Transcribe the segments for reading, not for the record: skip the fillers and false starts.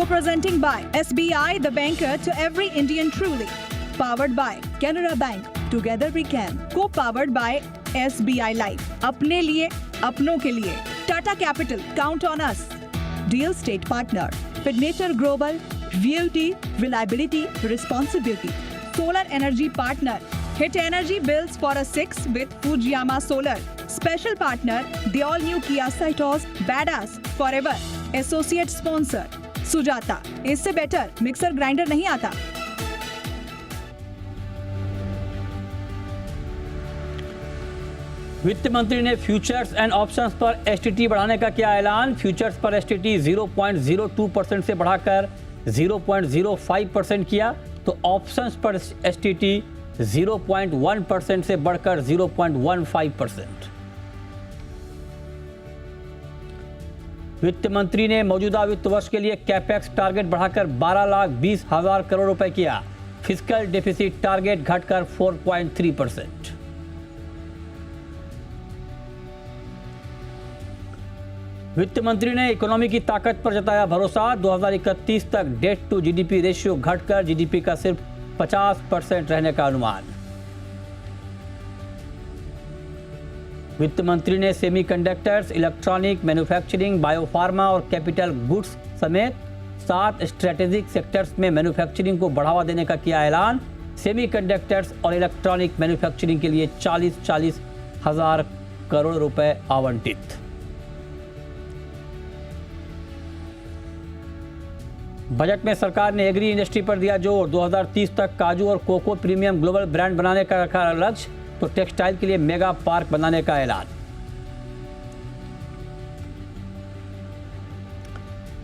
Co-presenting by SBI, the banker to every Indian truly. Powered by Canara Bank. Together we can. Co-powered by SBI Life. अपने लिए, अपनों के लिए. Tata Capital. Count on us. Deal State Partner. Signature Global. Realty, reliability, responsibility. Solar Energy Partner. Hit energy bills for a 6 with Fujiyama Solar. Special partner, the all-new Kia Seltos. Badass forever. Associate sponsor, Sujata. इससे better mixer grinder नहीं आता. वित्त मंत्री ने futures and options पर STT बढ़ाने का किया ऐलान. फ्यूचर्स पर एसटीटी 0.02% से बढ़ाकर 0.05% किया, तो ऑप्शंस पर एसटीटी 0.1% से बढ़कर 0.15%. वित्त मंत्री ने मौजूदा वित्त वर्ष के लिए कैपेक्स टारगेट बढ़ाकर 12,20,000 करोड़ रुपए किया. फिस्कल डेफिसिट टारगेट घटकर 4.3%. वित्त मंत्री ने इकोनॉमी की ताकत पर जताया भरोसा. 2031 तक डेट टू जीडीपी रेशियो घटकर जीडीपी का सिर्फ 50% रहने का अनुमान. वित्त मंत्री ने सेमीकंडक्टर्स, इलेक्ट्रॉनिक, मैन्युफैक्चरिंग, बायोफार्मा और कैपिटल गुड्स समेत 7 स्ट्रेटेजिक सेक्टर्स में मैन्युफैक्चरिंग को बढ़ावा देने का किया ऐलान. सेमीकंडक्टर्स और इलेक्ट्रॉनिक मैन्युफैक्चरिंग के लिए 40,40 हजार करोड़ रुपए आवंटित. बजट में सरकार ने एग्री इंडस्ट्री पर दिया जोर. 2030 तक काजू और कोको प्रीमियम ग्लोबल ब्रांड बनाने का रखा लक्ष्य, तो टेक्सटाइल के लिए मेगा पार्क बनाने का ऐलान.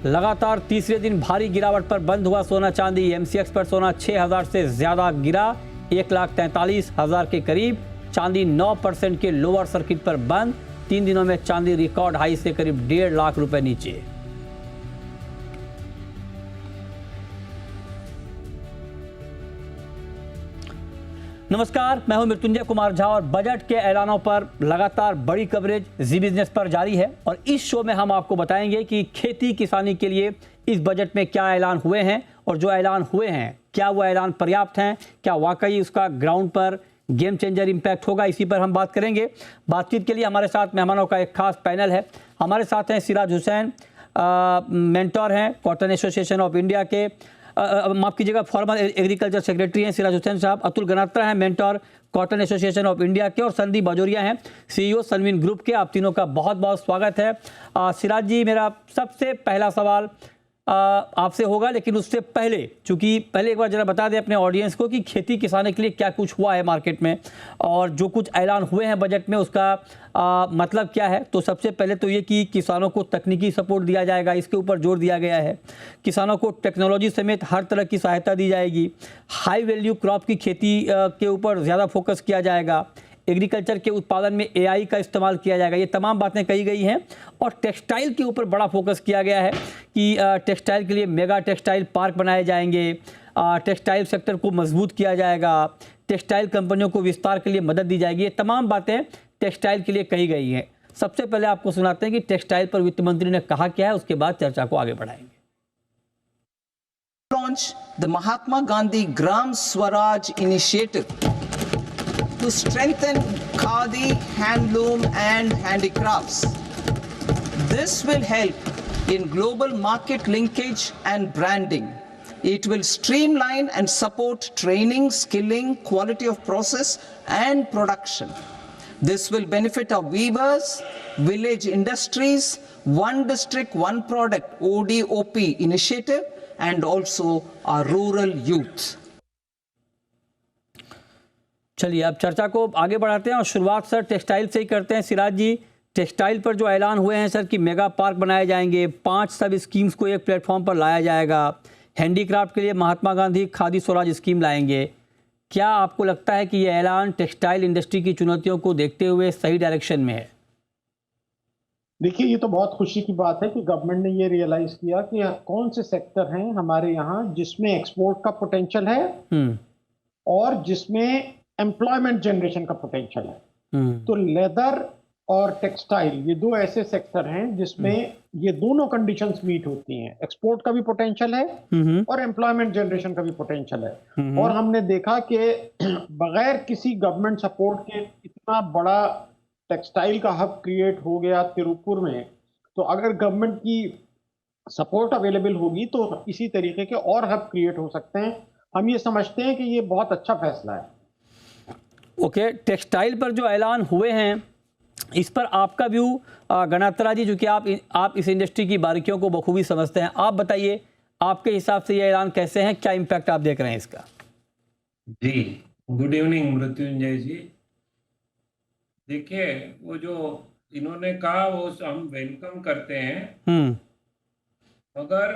लगातार तीसरे दिन भारी गिरावट पर बंद हुआ सोना चांदी. एमसीएक्स पर सोना 6,000 से ज्यादा गिरा, 1,43,000 के करीब. चांदी 9% के लोअर सर्किट पर बंद. 3 दिनों में चांदी रिकॉर्ड हाई से करीब 1.5 लाख रुपए नीचे. नमस्कार, मैं हूं मृत्युंजय कुमार झा और बजट के ऐलानों पर लगातार बड़ी कवरेज जी बिजनेस पर जारी है. और इस शो में हम आपको बताएंगे कि खेती किसानी के लिए इस बजट में क्या ऐलान हुए हैं, और जो ऐलान हुए हैं क्या वो ऐलान पर्याप्त हैं, क्या वाकई उसका ग्राउंड पर गेम चेंजर इम्पैक्ट होगा. इसी पर हम बात करेंगे. बातचीत के लिए हमारे साथ मेहमानों का एक खास पैनल है. हमारे साथ हैं सिराज हुसैन, मेंटोर हैं कॉटन एसोसिएशन ऑफ इंडिया के, माफ कीजिएगा फॉर्मर एग्रीकल्चर सेक्रेटरी हैं सिराज हुसैन साहब. अतुल गनात्रा हैं, mentor cotton association of India के, और संदीप बाजोरिया हैं, सीईओ सनविन ग्रुप के. आप तीनों का बहुत बहुत स्वागत है. सिराज जी, मेरा सबसे पहला सवाल आपसे होगा, लेकिन उससे पहले चूंकि पहले एक बार जरा बता दें अपने ऑडियंस को कि खेती किसानी के लिए क्या कुछ हुआ है मार्केट में, और जो कुछ ऐलान हुए हैं बजट में उसका मतलब क्या है. तो सबसे पहले तो ये कि किसानों को तकनीकी सपोर्ट दिया जाएगा, इसके ऊपर जोर दिया गया है. किसानों को टेक्नोलॉजी समेत हर तरह की सहायता दी जाएगी. हाई वैल्यू क्रॉप की खेती के ऊपर ज़्यादा फोकस किया जाएगा. एग्रीकल्चर के उत्पादन में एआई का इस्तेमाल किया जाएगा. ये तमाम बातें कही गई हैं. और टेक्सटाइल के ऊपर बड़ा फोकस किया गया है कि टेक्सटाइल के लिए मेगा टेक्सटाइल पार्क बनाए जाएंगे. टेक्सटाइल सेक्टर को मजबूत किया जाएगा. टेक्सटाइल कंपनियों को विस्तार के लिए मदद दी जाएगी. ये तमाम बातें टेक्सटाइल के लिए कही गई हैं. सबसे पहले आपको सुनाते हैं कि टेक्सटाइल पर वित्त मंत्री ने कहा क्या है, उसके बाद चर्चा को आगे बढ़ाएंगे. Launch the Mahatma Gandhi Gram Swaraj initiative to strengthen khadi, handloom and handicrafts. This will help in global market linkage and branding. It will streamline and support training, skilling, quality of process and production. This will benefit our weavers, village industries, one district, one product ODOP initiative, and also our rural youth. चलिए अब चर्चा को आगे बढ़ाते हैं और शुरुआत sir textile से ही करते हैं. सिराज जी, टेक्सटाइल पर जो ऐलान हुए हैं सर कि मेगा पार्क बनाए जाएंगे, 5 सब स्कीम्स को एक प्लेटफॉर्म पर लाया जाएगा, हैंडीक्राफ्ट के लिए महात्मा गांधी खादी स्वराज स्कीम लाएंगे. क्या आपको लगता है कि ये ऐलान टेक्सटाइल इंडस्ट्री की चुनौतियों को देखते हुए सही डायरेक्शन में है? देखिए, ये तो बहुत खुशी की बात है कि गवर्नमेंट ने ये रियलाइज किया कि कौन से सेक्टर हैं हमारे यहाँ जिसमें एक्सपोर्ट का पोटेंशियल है और जिसमें एम्प्लॉयमेंट जनरेशन का पोटेंशियल है. तो लेदर और टेक्सटाइल, ये दो ऐसे सेक्टर हैं जिसमें ये दोनों कंडीशंस मीट होती हैं। एक्सपोर्ट का भी पोटेंशियल है और एम्प्लॉयमेंट जनरेशन का भी पोटेंशियल है। और हमने देखा कि बगैर किसी गवर्नमेंट सपोर्ट के इतना बड़ा टेक्सटाइल का हब क्रिएट हो गया तिरुपुर में, तो अगर गवर्नमेंट की सपोर्ट अवेलेबल होगी तो इसी तरीके के और हब क्रिएट हो सकते हैं। हम ये समझते हैं कि ये बहुत अच्छा फैसला है। ओके, टेक्सटाइल पर जो ऐलान हुए हैं इस पर आपका व्यू, गणात्रा जी, जो कि आप इस इंडस्ट्री की बारीकियों को बखूबी समझते हैं, आप बताइए आपके हिसाब से ये ऐलान कैसे हैं, क्या इम्पैक्ट आप देख रहे हैं इसका? जी, गुड इवनिंग मृत्युंजय जी। देखिए, वो जो इन्होंने कहा वो हम वेलकम करते हैं, मगर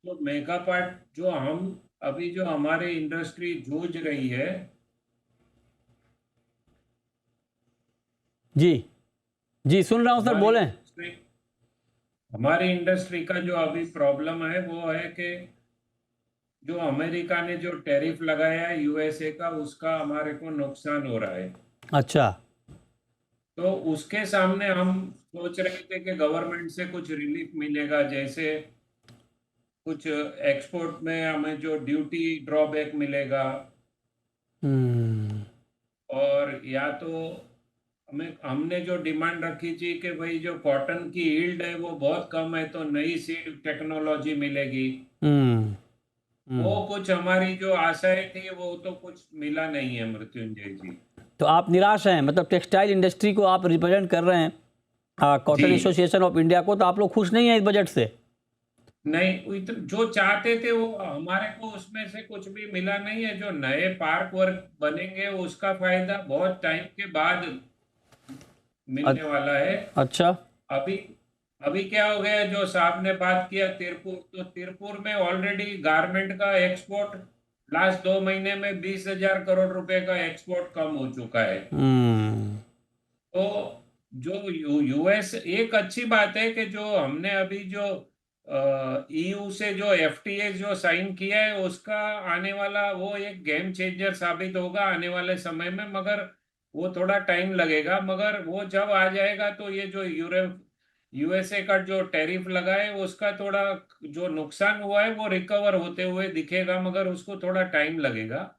जो मेगा पार्ट जो हम अभी जो हमारे इंडस्ट्री जूझ रही है, जी सुन रहा हूं सर, बोलें। हमारी इंडस्ट्री का जो अभी प्रॉब्लम है वो है कि जो अमेरिका ने जो टैरिफ लगाया है यूएसए का, उसका हमारे को नुकसान हो रहा है। अच्छा, तो उसके सामने हम सोच रहे थे कि गवर्नमेंट से कुछ रिलीफ मिलेगा, जैसे कुछ एक्सपोर्ट में हमें जो ड्यूटी ड्रॉबैक मिलेगा, और या तो हमने जो डिमांड रखी थी कि भाई जो कॉटन की यील्ड है वो बहुत कम है तो नई सीड टेक्नोलॉजी मिलेगी। वो कुछ हमारी जो आशाएं थी वो तो कुछ मिला नहीं है मृत्युंजय जी। तो आप निराश हैं, मतलब टेक्सटाइल इंडस्ट्री को आप रिप्रेजेंट कर रहे हैं, कॉटन एसोसिएशन ऑफ इंडिया को, तो आप लोग खुश नहीं हैं इस बजट से? नहीं, जो चाहते थे वो हमारे को उसमें से कुछ भी मिला नहीं है। जो नए पार्क वर्क बनेंगे उसका फायदा बहुत टाइम के बाद मिलने वाला है। अच्छा, अभी क्या हो गया, जो साहब ने बात किया तिरुपुर, तो तिरुपुर में ऑलरेडी गारमेंट का एक्सपोर्ट लास्ट 2 महीने में 20,000 करोड़ रुपए का एक्सपोर्ट कम हो चुका है। तो जो यूएस, एक अच्छी बात है कि जो हमने अभी जो ईयू से जो एफटीए जो साइन किया है उसका आने वाला वो एक गेम चेंजर साबित होगा आने वाले समय में, मगर वो थोड़ा टाइम लगेगा। मगर वो जब आ जाएगा तो ये जो यूएसए का जो टैरिफ लगा है उसका थोड़ा जो नुकसान हुआ है वो रिकवर होते हुए दिखेगा, मगर उसको थोड़ा टाइम लगेगा।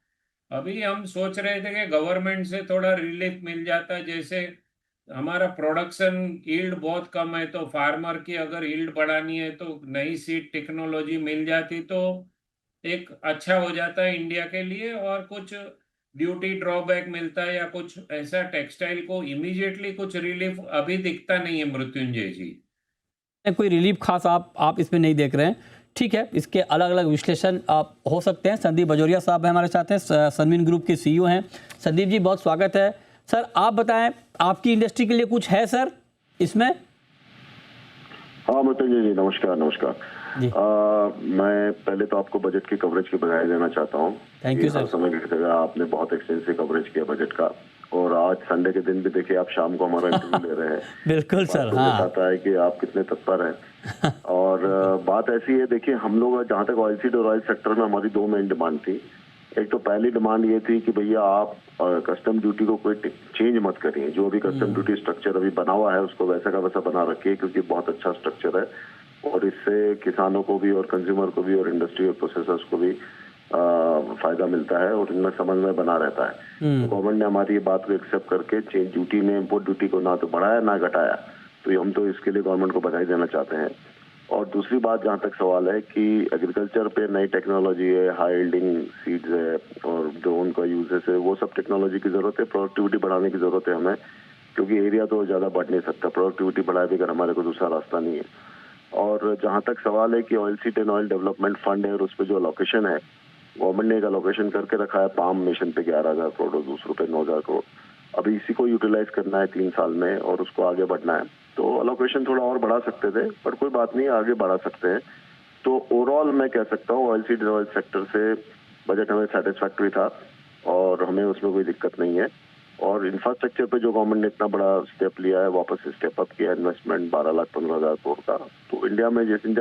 अभी हम सोच रहे थे कि गवर्नमेंट से थोड़ा रिलीफ मिल जाता, जैसे हमारा प्रोडक्शन यील्ड बहुत कम है तो फार्मर की अगर यील्ड बढ़ानी है तो नई सीड टेक्नोलॉजी मिल जाती तो एक अच्छा हो जाता है इंडिया के लिए, और कुछ ड्यूटी ड्रॉबैक मिलता है या कुछ ऐसा टेक्सटाइल को इमीडिएटली कुछ रिलीफ अभी दिखता नहीं है मृत्युंजय जी। कोई रिलीफ खास आप इसमें नहीं देख रहे हैं, ठीक है। इसके अलग अलग विश्लेषण आप हो सकते हैं। संदीप बजोरिया साहब हमारे साथ हैं, सनविन ग्रुप के सीईओ हैं। संदीप जी, बहुत स्वागत है। सर, आप बताएं, आपकी इंडस्ट्री के लिए कुछ है सर इसमें? हाँ मृत्युंजय जी, नमस्कार। मैं पहले तो आपको बजट की कवरेज की बधाई देना चाहता हूँ। Thank you sir. समय की जगह आपने बहुत एक्सटेंसिव कवरेज किया बजट का, और आज संडे के दिन भी देखिए आप शाम को हमारा इंटरव्यू ले रहे हैं। बिल्कुल सर, हाँ, बताता है कि आप कितने तत्पर हैं। और बात ऐसी है, देखिए हम लोग जहाँ तक ऑयल सीड और ऑयल सेक्टर में हमारी 2 मेन डिमांड थी। एक तो पहली डिमांड ये थी कि भैया आप कस्टम ड्यूटी को कोई चेंज मत करिए, जो भी कस्टम ड्यूटी स्ट्रक्चर अभी बना हुआ है उसको वैसा का वैसा बना रखिए, क्योंकि बहुत अच्छा स्ट्रक्चर है और इससे किसानों को भी और कंज्यूमर को भी और इंडस्ट्री और प्रोसेसर्स को भी फायदा मिलता है और इनमें समन्वय बना रहता है। तो गवर्नमेंट ने हमारी ये बात को एक्सेप्ट करके चेंज ड्यूटी में इम्पोर्ट ड्यूटी को ना तो बढ़ाया ना घटाया, तो हम तो इसके लिए गवर्नमेंट को बधाई देना चाहते हैं। और दूसरी बात जहाँ तक सवाल है कि एग्रीकल्चर पे नई टेक्नोलॉजी है, हाई यील्डिंग सीड्स है और ड्रोन का यूजेस है, वो सब टेक्नोलॉजी की जरूरत है। प्रोडक्टिविटी बढ़ाने की जरूरत है हमें, क्योंकि एरिया तो ज्यादा बढ़ नहीं सकता, प्रोडक्टिविटी बढ़ाए बगैर हमारे को दूसरा रास्ता नहीं है। और जहाँ तक सवाल है कि oil seed and oil development fund है और उस पर जो अलोकेशन है, गवर्नमेंट ने एक अलोकेशन करके रखा है पाम मिशन पे 11,000 करोड़ और दूसरों पे 9,000 करोड़। अभी इसी को यूटिलाइज करना है 3 साल में और उसको आगे बढ़ना है। तो अलोकेशन थोड़ा और बढ़ा सकते थे, पर कोई बात नहीं, आगे बढ़ा सकते हैं। तो ओवरऑल मैं कह सकता हूँ ऑयल सीड ऑयल सेक्टर से बजट हमें सेटिस्फैक्टरी था और हमें उसमें कोई दिक्कत नहीं है। और इंफ्रास्ट्रक्चर पे जो गवर्नमेंट ने इतना बड़ा स्टेप लिया है, वापस से स्टेप अप किया इन्वेस्टमेंट 12,15,000 करोड़ का, तो इंडिया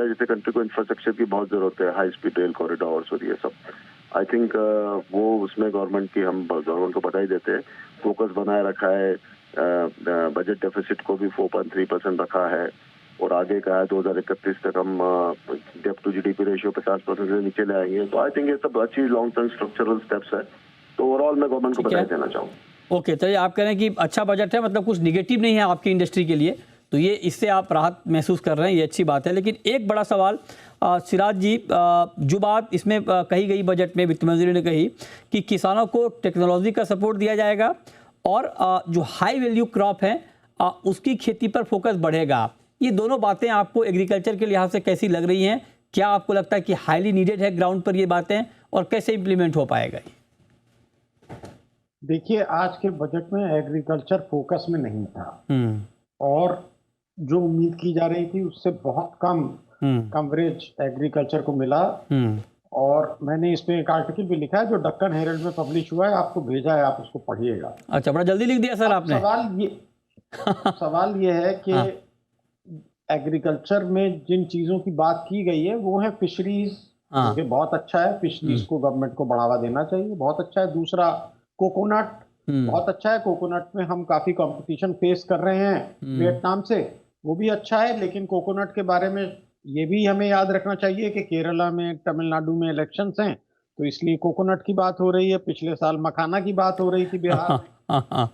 जैसे कंट्री को इंफ्रास्ट्रक्चर की बहुत जरूरत है, हाई स्पीड रेल कॉरिडोर्स और ये सब। आई थिंक वो उसमें गवर्नमेंट को बधाई देते हैं, फोकस बनाए रखा है, बजट डेफिसिट को भी 4.3% रखा है और आगे का है 2031 तक हम डेब्ट टू जीडीपी रेशियो 50% से नीचे ले आएंगे। तो आई थिंक ये सब अच्छी लॉन्ग टर्म स्ट्रक्चरल स्टेप्स है। तो ओवरऑल मैं गवर्नमेंट को बधाई देना चाहूँगा। ओके, तो ये आप कह रहे हैं कि अच्छा बजट है, मतलब कुछ निगेटिव नहीं है आपकी इंडस्ट्री के लिए, तो ये इससे आप राहत महसूस कर रहे हैं, ये अच्छी बात है। लेकिन एक बड़ा सवाल सिराज जी, जो बात इसमें कही गई बजट में, वित्त मंत्री ने कही कि किसानों को टेक्नोलॉजी का सपोर्ट दिया जाएगा और जो हाई वैल्यू क्रॉप है उसकी खेती पर फोकस बढ़ेगा। ये दोनों बातें आपको एग्रीकल्चर के लिहाज से कैसी लग रही हैं? क्या आपको लगता है कि हाईली नीडेड है ग्राउंड पर ये बातें, और कैसे इम्प्लीमेंट हो पाएगा? देखिए, आज के बजट में एग्रीकल्चर फोकस में नहीं था और जो उम्मीद की जा रही थी उससे बहुत कम कवरेज एग्रीकल्चर को मिला। और मैंने इसमें एक आर्टिकल भी लिखा है जो डक्कन हेरल्ड में पब्लिश हुआ है, आपको भेजा है, आप उसको पढ़िएगा। अच्छा, बड़ा जल्दी लिख दिया सर आपने। सवाल ये है कि एग्रीकल्चर में जिन चीजों की बात की गई है वो है फिशरीज, जो बहुत अच्छा है, फिशरीज को गवर्नमेंट को बढ़ावा देना चाहिए, बहुत अच्छा है। दूसरा कोकोनट, बहुत अच्छा है, कोकोनट में हम काफी कंपटीशन फेस कर रहे हैं वियतनाम से, वो भी अच्छा है। लेकिन कोकोनट के बारे में ये भी हमें याद रखना चाहिए कि केरला में, तमिलनाडु में इलेक्शंस हैं, तो इसलिए कोकोनट की बात हो रही है। पिछले साल मखाना की बात हो रही थी बिहार में।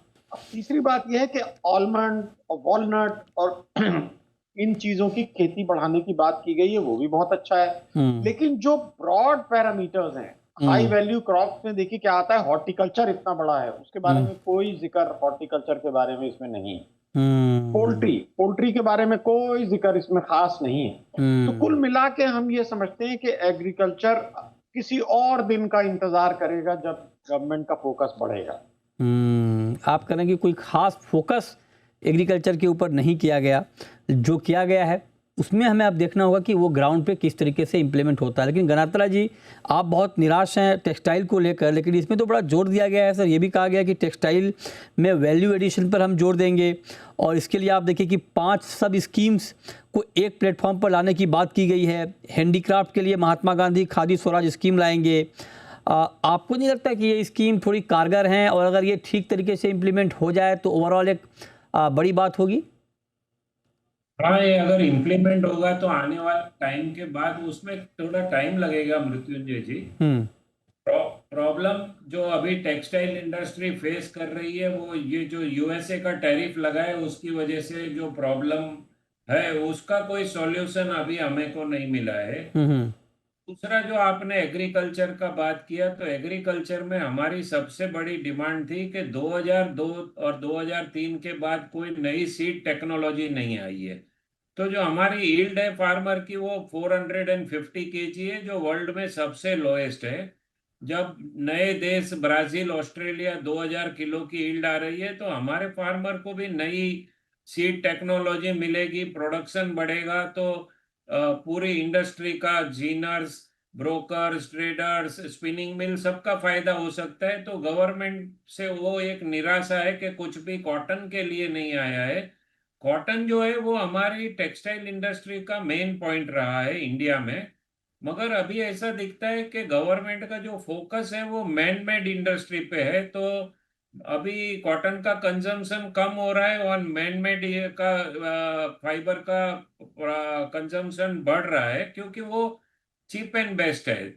तीसरी बात यह है कि आलमंड और वॉलनट और इन चीजों की खेती बढ़ाने की बात की गई है, वो भी बहुत अच्छा है। लेकिन जो ब्रॉड पैरामीटर्स हैं हाई वैल्यू क्रॉप्स में, देखिए क्या आता है, हॉर्टिकल्चर इतना बड़ा है, उसके बारे में कोई जिक्र हॉर्टिकल्चर के बारे में इसमें नहीं है। पोल्ट्री के बारे में कोई जिक्र इसमें खास नहीं है। तो कुल मिला के हम ये समझते हैं कि एग्रीकल्चर किसी और दिन का इंतजार करेगा जब गवर्नमेंट का फोकस बढ़ेगा। आप कह रहे हैं कि कोई खास फोकस एग्रीकल्चर के ऊपर नहीं किया गया, जो किया गया है उसमें हमें अब देखना होगा कि वो ग्राउंड पे किस तरीके से इम्प्लीमेंट होता है। लेकिन गनात्रा जी, आप बहुत निराश हैं टेक्सटाइल को लेकर, लेकिन इसमें तो बड़ा जोर दिया गया है सर। ये भी कहा गया कि टेक्सटाइल में वैल्यू एडिशन पर हम जोर देंगे, और इसके लिए आप देखिए कि 5 सब स्कीम्स को एक प्लेटफॉर्म पर लाने की बात की गई है। हैंडीक्राफ्ट के लिए महात्मा गांधी खादी स्वराज स्कीम लाएंगे। आपको नहीं लगता कि ये स्कीम थोड़ी कारगर हैं, और अगर ये ठीक तरीके से इम्प्लीमेंट हो जाए तो ओवरऑल एक बड़ी बात होगी? हाँ, ये अगर इम्प्लीमेंट होगा तो आने वाले टाइम के बाद उसमें थोड़ा टाइम लगेगा मृत्युंजय जी। प्रॉब्लम जो अभी टेक्सटाइल इंडस्ट्री फेस कर रही है, वो ये जो यूएसए का टैरिफ लगा है उसकी वजह से जो प्रॉब्लम है, उसका कोई सॉल्यूशन अभी हमें को नहीं मिला है। दूसरा, जो आपने एग्रीकल्चर का बात किया, तो एग्रीकल्चर में हमारी सबसे बड़ी डिमांड थी कि 2002 और 2003 के बाद कोई नई सीड टेक्नोलॉजी नहीं आई है। तो जो हमारी यील्ड है फार्मर की, वो 450 केजी है, जो वर्ल्ड में सबसे लोएस्ट है। जब नए देश ब्राजील, ऑस्ट्रेलिया 2000 किलो की यील्ड आ रही है, तो हमारे फार्मर को भी नई सीड टेक्नोलॉजी मिलेगी, प्रोडक्शन बढ़ेगा, तो पूरी इंडस्ट्री का, जीनर्स, ब्रोकर्स, ट्रेडर्स, स्पिनिंग मिल, सबका फायदा हो सकता है। तो गवर्नमेंट से वो एक निराशा है कि कुछ भी कॉटन के लिए नहीं आया है। कॉटन जो है वो हमारी टेक्सटाइल इंडस्ट्री का मेन पॉइंट रहा है इंडिया में, मगर अभी ऐसा दिखता है कि गवर्नमेंट का जो फोकस है वो मैन मेड इंडस्ट्री पे है। तो अभी कॉटन का कंजम्पशन कम हो रहा है और मैन मेड का फाइबर का कंजम्पशन बढ़ रहा है, क्योंकि वो चीप एंड बेस्ट है।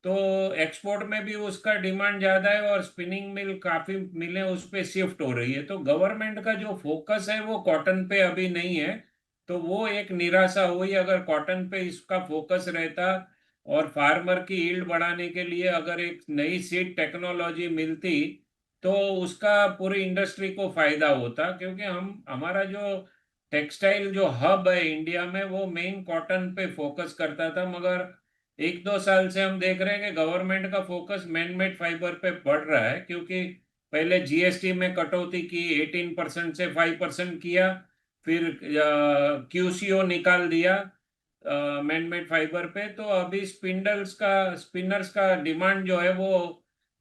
तो एक्सपोर्ट में भी उसका डिमांड ज्यादा है और स्पिनिंग मिल, काफी मिलें उस पे शिफ्ट हो रही है। तो गवर्नमेंट का जो फोकस है वो कॉटन पे अभी नहीं है, तो वो एक निराशा हुई। अगर कॉटन पे इसका फोकस रहता और फार्मर की यील्ड बढ़ाने के लिए अगर एक नई सीड टेक्नोलॉजी मिलती, तो उसका पूरी इंडस्ट्री को फायदा होता, क्योंकि हमारा जो टेक्सटाइल जो हब है इंडिया में, वो मेन कॉटन पे फोकस करता था। मगर 1-2 साल से हम देख रहे हैं कि गवर्नमेंट का फोकस मैन मेड फाइबर पे बढ़ रहा है, क्योंकि पहले जीएसटी में कटौती की, 18% से 5% किया, फिर क्यूसीओ निकाल दिया मैन मेड फाइबर पे। तो अभी स्पिनर्स का डिमांड जो है वो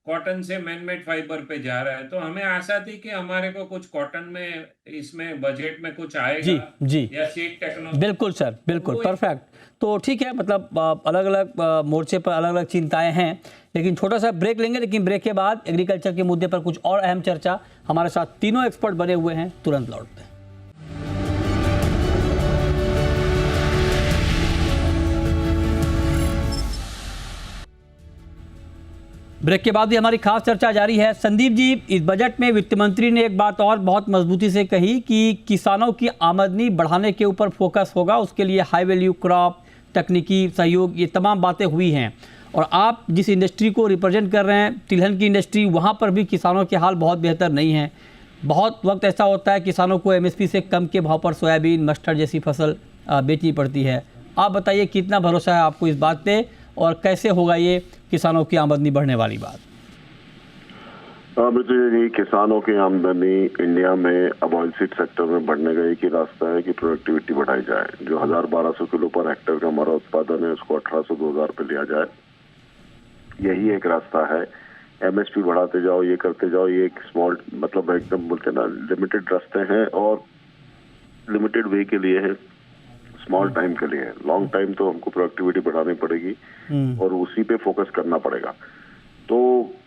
कॉटन से मैनमेड फाइबर पे जा रहा है, तो हमें आशा थी कि हमारे को कुछ कॉटन में इसमें बजट में कुछ आएगा जी या सीड टेक्नोलॉजी। बिल्कुल सर, बिल्कुल परफेक्ट। तो ठीक है, मतलब अलग अलग मोर्चे पर अलग अलग चिंताएं हैं, लेकिन छोटा सा ब्रेक लेंगे, लेकिन ब्रेक के बाद एग्रीकल्चर के मुद्दे पर कुछ और अहम चर्चा। हमारे साथ तीनों एक्सपर्ट बने हुए हैं, तुरंत लौटते हैं। ब्रेक के बाद भी हमारी खास चर्चा जारी है। संदीप जी, इस बजट में वित्त मंत्री ने एक बात और बहुत मजबूती से कही कि किसानों की आमदनी बढ़ाने के ऊपर फोकस होगा, उसके लिए हाई वैल्यू क्रॉप, तकनीकी सहयोग, ये तमाम बातें हुई हैं। और आप जिस इंडस्ट्री को रिप्रेजेंट कर रहे हैं, तिलहन की इंडस्ट्री, वहाँ पर भी किसानों के हाल बहुत बेहतर नहीं हैं। बहुत वक्त ऐसा होता है किसानों को एमएसपी से कम के भाव पर सोयाबीन, मस्टर्ड जैसी फसल बेचनी पड़ती है। आप बताइए कितना भरोसा है आपको इस बात पे, और कैसे होगा ये किसानों की आमदनी बढ़ने वाली बात? जी, किसानों की आमदनी इंडिया में अब ऑयल सीड सेक्टर में बढ़ने का एक ही रास्ता है कि प्रोडक्टिविटी बढ़ाई जाए। जो 1000-1200 किलो पर हेक्टेयर का हमारा उत्पादन है, उसको 1800-2000 पे लिया जाए, यही एक रास्ता है। एमएसपी बढ़ाते जाओ, ये करते जाओ, ये एक स्मॉल, मतलब एकदम बोलते ना, लिमिटेड रास्ते हैं और लिमिटेड वे के लिए है, स्मॉल टाइम के लिए है। लॉन्ग टाइम तो हमको प्रोडक्टिविटी बढ़ानी पड़ेगी और उसी पे फोकस करना पड़ेगा। तो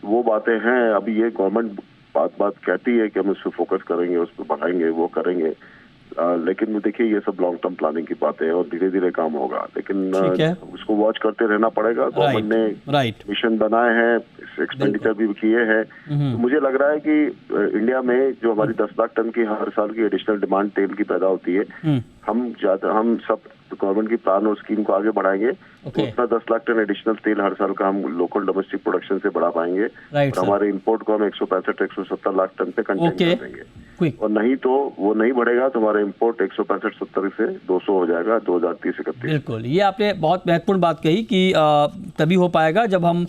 वो बातें हैं। अभी ये गवर्नमेंट बात कहती है कि हम इस पे फोकस करेंगे, उस पे बढ़ाएंगे, वो करेंगे, लेकिन देखिए ये सब लॉन्ग टर्म प्लानिंग की बातें हैं और धीरे धीरे काम होगा, लेकिन उसको वॉच करते रहना पड़ेगा। गवर्नमेंट ने मिशन बनाए हैं, एक्सपेंडिचर भी किए हैं। तो मुझे लग रहा है कि इंडिया में जो हमारी 10 लाख टन की हर साल की एडिशनल डिमांड तेल की पैदा होती है, हम सब गवर्नमेंट की प्लान और स्कीम को आगे बढ़ाएंगे तो उतना 10 लाख टन एडिशनल तेल हर साल का हम लोकल डोमेस्टिक प्रोडक्शन से बढ़ा पाएंगे और हमारे इंपोर्ट को हम 165-170 लाख टन पे कंटेन कर देंगे। और नहीं तो वो नहीं बढ़ेगा तो हमारा इंपोर्ट 165-70 से 200 हो जाएगा 2030-31। बिल्कुल, ये आपने बहुत महत्वपूर्ण बात कही कि तभी हो पाएगा जब हम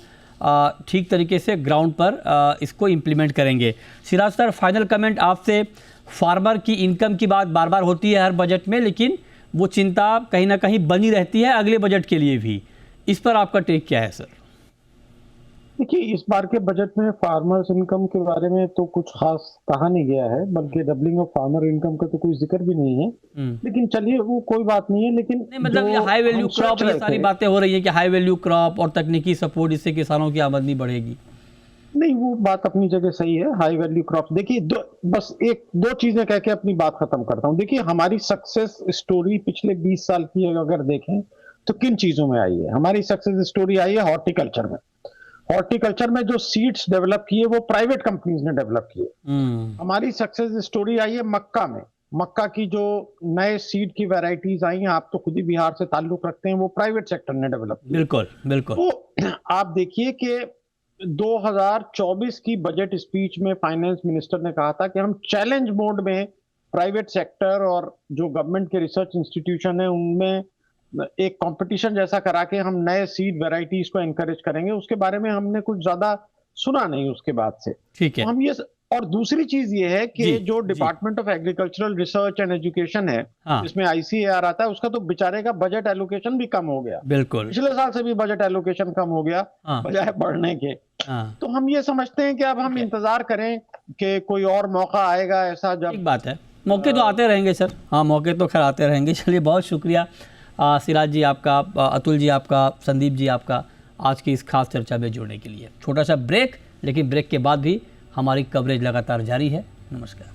ठीक तरीके से ग्राउंड पर इसको इम्प्लीमेंट करेंगे। सिराज सर, फाइनल कमेंट आपसे। फार्मर की इनकम की बात बार बार होती है हर बजट में, लेकिन वो चिंता कहीं ना कहीं बनी रहती है अगले बजट के लिए भी। इस पर आपका टेक क्या है सर? देखिए, इस बार के बजट में फार्मर्स इनकम के बारे में तो कुछ खास कहा नहीं गया है, बल्कि डबलिंग ऑफ फार्मर इनकम का तो कोई जिक्र भी नहीं है। लेकिन चलिए, वो कोई बात नहीं है। लेकिन मतलब ये हाई वैल्यू क्रॉप, ये सारी बातें हो रही है कि हाई वैल्यू क्रॉप और तकनीकी सपोर्ट, इससे किसानों की आमदनी बढ़ेगी। नहीं, वो बात अपनी जगह सही है, हाई वैल्यू क्रॉप। देखिए, बस 1-2 चीजें कह के अपनी बात खत्म करता हूँ। देखिए, हमारी सक्सेस स्टोरी पिछले 20 साल की अगर देखें तो किन चीजों में आई है? हमारी सक्सेस स्टोरी आई है हॉर्टिकल्चर में। हॉर्टिकल्चर में जो सीड्स डेवलप किए वो प्राइवेट कंपनीज ने डेवलप किए। हमारी सक्सेस स्टोरी आई है मक्का में। मक्का की जो नए सीड की वैरायटीज आई हैं, आप तो खुद ही बिहार से ताल्लुक रखते हैं, वो प्राइवेट सेक्टर ने डेवलप किया। बिल्कुल बिल्कुल। तो आप देखिए कि 2024 की बजट स्पीच में फाइनेंस मिनिस्टर ने कहा था कि हम चैलेंज मोड में प्राइवेट सेक्टर और जो गवर्नमेंट के रिसर्च इंस्टीट्यूशन है उनमें एक कंपटीशन जैसा करा के हम नए सीड वैरायटीज को एनकरेज करेंगे। उसके बारे में हमने कुछ ज्यादा सुना नहीं उसके बाद से। ठीक है। तो हम ये, और दूसरी चीज ये है कि जो department of agricultural research and education है, जिसमें ICAR आता है, उसका तो बेचारे का बजट एलोकेशन भी कम हो गया। बिल्कुल, पिछले साल से भी बजट एलोकेशन कम हो गया बजाय बढ़ने के। तो हम ये समझते हैं कि अब हम इंतजार करें कि कोई और मौका आएगा ऐसा। जब ठीक बात है, मौके तो आते रहेंगे सर। हाँ, मौके तो खैर आते रहेंगे। चलिए, बहुत शुक्रिया सिराज जी आपका, अतुल जी आपका, संदीप जी आपका, आज की इस खास चर्चा में जुड़ने के लिए। छोटा सा ब्रेक, लेकिन ब्रेक के बाद भी हमारी कवरेज लगातार जारी है। नमस्कार।